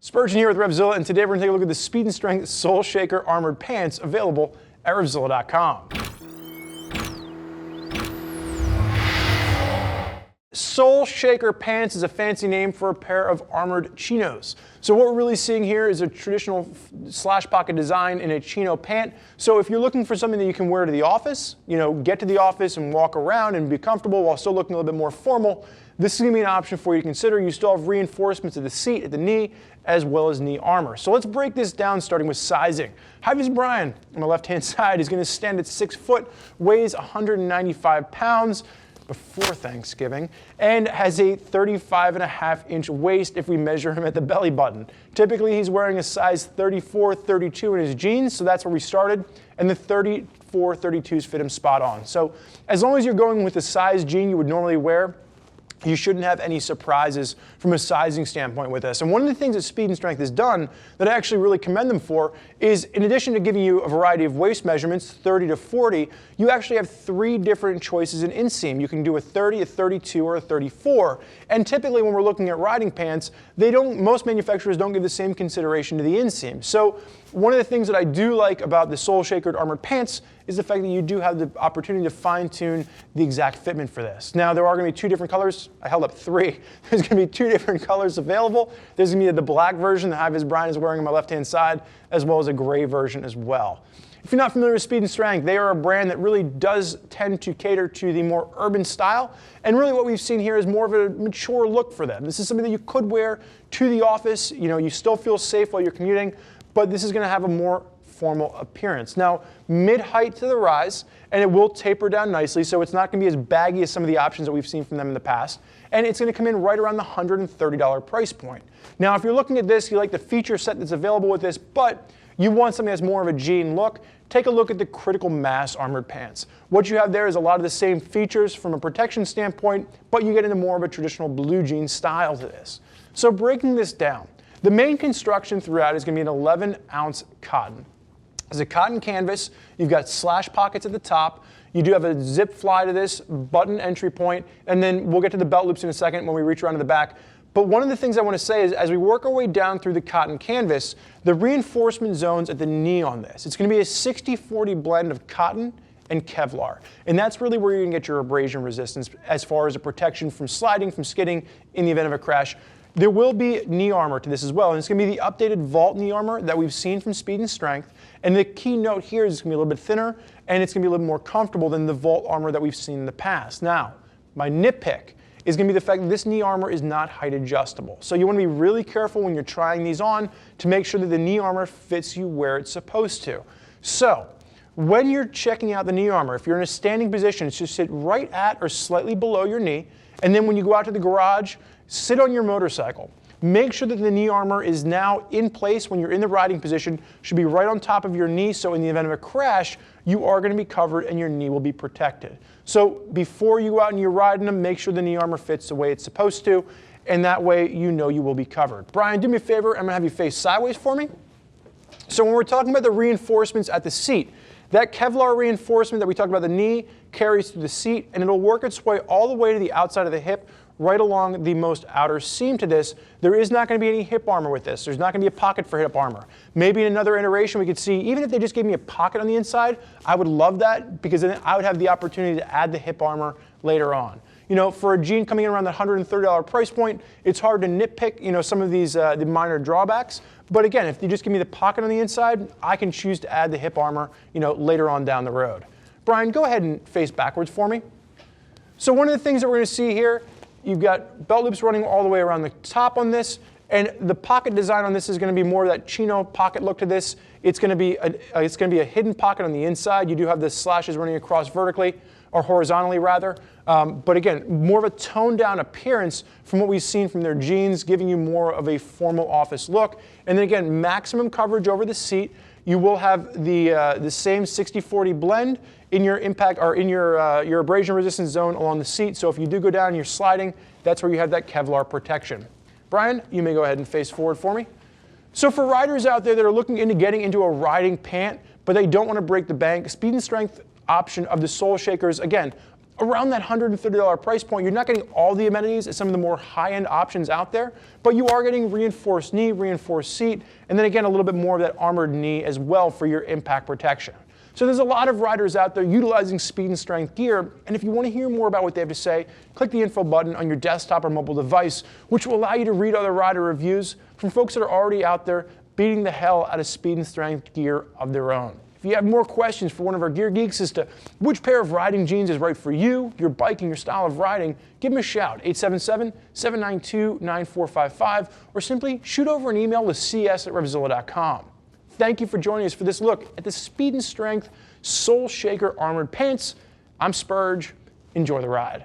Spurgeon here with RevZilla, and today we're going to take a look at the Speed and Strength Sole Shaker Armored Pants available at RevZilla.com. Sole Shaker Pants is a fancy name for a pair of armored chinos. So what we're really seeing here is a traditional slash pocket design in a chino pant. So if you're looking for something that you can wear to the office, get to the office and walk around and be comfortable while still looking a little bit more formal, this is going to be an option for you to consider. You still have reinforcements at the seat, at the knee, as well as knee armor. So let's break this down starting with sizing. Height is Brian on the left-hand side. He's going to stand at 6 foot, weighs 195 pounds before Thanksgiving, and has a 35.5-inch waist if we measure him at the belly button. Typically, he's wearing a size 34, 32 in his jeans, so that's where we started, and the 34, 32s fit him spot on. So as long as you're going with the size jean you would normally wear, you shouldn't have any surprises from a sizing standpoint with this. And one of the things that Speed and Strength has done that I actually really commend them for is, in addition to giving you a variety of waist measurements, 30 to 40, you actually have 3 different choices in inseam. You can do a 30, a 32, or a 34. And typically when we're looking at riding pants, most manufacturers don't give the same consideration to the inseam. So one of the things that I do like about the Sole Shaker Armored Pants is the fact that you do have the opportunity to fine-tune the exact fitment for this. Now, there are going to be 2 different colors. I held up 3. There's going to be 2 different colors available. There's going to be the black version that High-Vis Brian is wearing on my left-hand side, as well as a gray version as well. If you're not familiar with Speed and Strength, they are a brand that really does tend to cater to the more urban style. And really what we've seen here is more of a mature look for them. This is something that you could wear to the office. You still feel safe while you're commuting, but this is going to have a more formal appearance. Now, mid-height to the rise, and it will taper down nicely, so it's not going to be as baggy as some of the options that we've seen from them in the past. And it's going to come in right around the $130 price point. Now, if you're looking at this, you like the feature set that's available with this, but you want something that's more of a jean look, take a look at the Critical Mass Armored Pants. What you have there is a lot of the same features from a protection standpoint, but you get into more of a traditional blue jean style to this. So breaking this down, the main construction throughout is going to be an 11-ounce cotton. It's a cotton canvas. You've got slash pockets at the top. You do have a zip fly to this, button entry point, and then we'll get to the belt loops in a second when we reach around to the back. But one of the things I want to say is, as we work our way down through the cotton canvas, the reinforcement zones at the knee on this, it's going to be a 60-40 blend of cotton and Kevlar. And that's really where you're going to get your abrasion resistance as far as a protection from sliding, from skidding in the event of a crash. There will be knee armor to this as well, and it's going to be the updated Vault knee armor that we've seen from Speed and Strength. And the key note here is it's going to be a little bit thinner, and it's going to be a little more comfortable than the Vault armor that we've seen in the past. Now, my nitpick is going to be the fact that this knee armor is not height adjustable. So you want to be really careful when you're trying these on to make sure that the knee armor fits you where it's supposed to. So when you're checking out the knee armor, if you're in a standing position, it's just sit right at or slightly below your knee. And then when you go out to the garage, sit on your motorcycle. Make sure that the knee armor is now in place when you're in the riding position, should be right on top of your knee, so in the event of a crash, you are going to be covered and your knee will be protected. So before you go out and you're riding them, make sure the knee armor fits the way it's supposed to, and that way you know you will be covered. Brian, do me a favor, I'm going to have you face sideways for me. So when we're talking about the reinforcements at the seat, that Kevlar reinforcement that we talked about the knee carries through the seat, and it'll work its way all the way to the outside of the hip, right along the most outer seam to this. There is not going to be any hip armor with this. There's not going to be a pocket for hip armor. Maybe in another iteration we could see, even if they just gave me a pocket on the inside, I would love that, because then I would have the opportunity to add the hip armor later on. For a jean coming in around the $130 price point, it's hard to nitpick, some of these the minor drawbacks. But again, if you just give me the pocket on the inside, I can choose to add the hip armor, later on down the road. Brian, go ahead and face backwards for me. So one of the things that we're going to see here, you've got belt loops running all the way around the top on this, and the pocket design on this is going to be more of that chino pocket look to this. It's going to be a hidden pocket on the inside. You do have the slashes running across vertically, or horizontally rather. But again, more of a toned down appearance from what we've seen from their jeans, giving you more of a formal office look. And then again, maximum coverage over the seat. You will have the same 60-40 blend in your impact, or in your abrasion resistance zone along the seat. So if you do go down and you're sliding, that's where you have that Kevlar protection. Brian, you may go ahead and face forward for me. So for riders out there that are looking into getting into a riding pant, but they don't want to break the bank, Speed and Strength option of the Sole Shakers, again, Around that $130 price point, you're not getting all the amenities at some of the more high-end options out there, but you are getting reinforced knee, reinforced seat, and then again, a little bit more of that armored knee as well for your impact protection. So there's a lot of riders out there utilizing speed and strength gear, and if you want to hear more about what they have to say, click the info button on your desktop or mobile device, which will allow you to read other rider reviews from folks that are already out there beating the hell out of speed and strength gear of their own. If you have more questions for one of our gear geeks as to which pair of riding jeans is right for you, your bike, and your style of riding, give them a shout, 877-792-9455, or simply shoot over an email to cs@RevZilla.com. Thank you for joining us for this look at the Speed and Strength Soul Shaker Armored Pants. I'm Spurge. Enjoy the ride.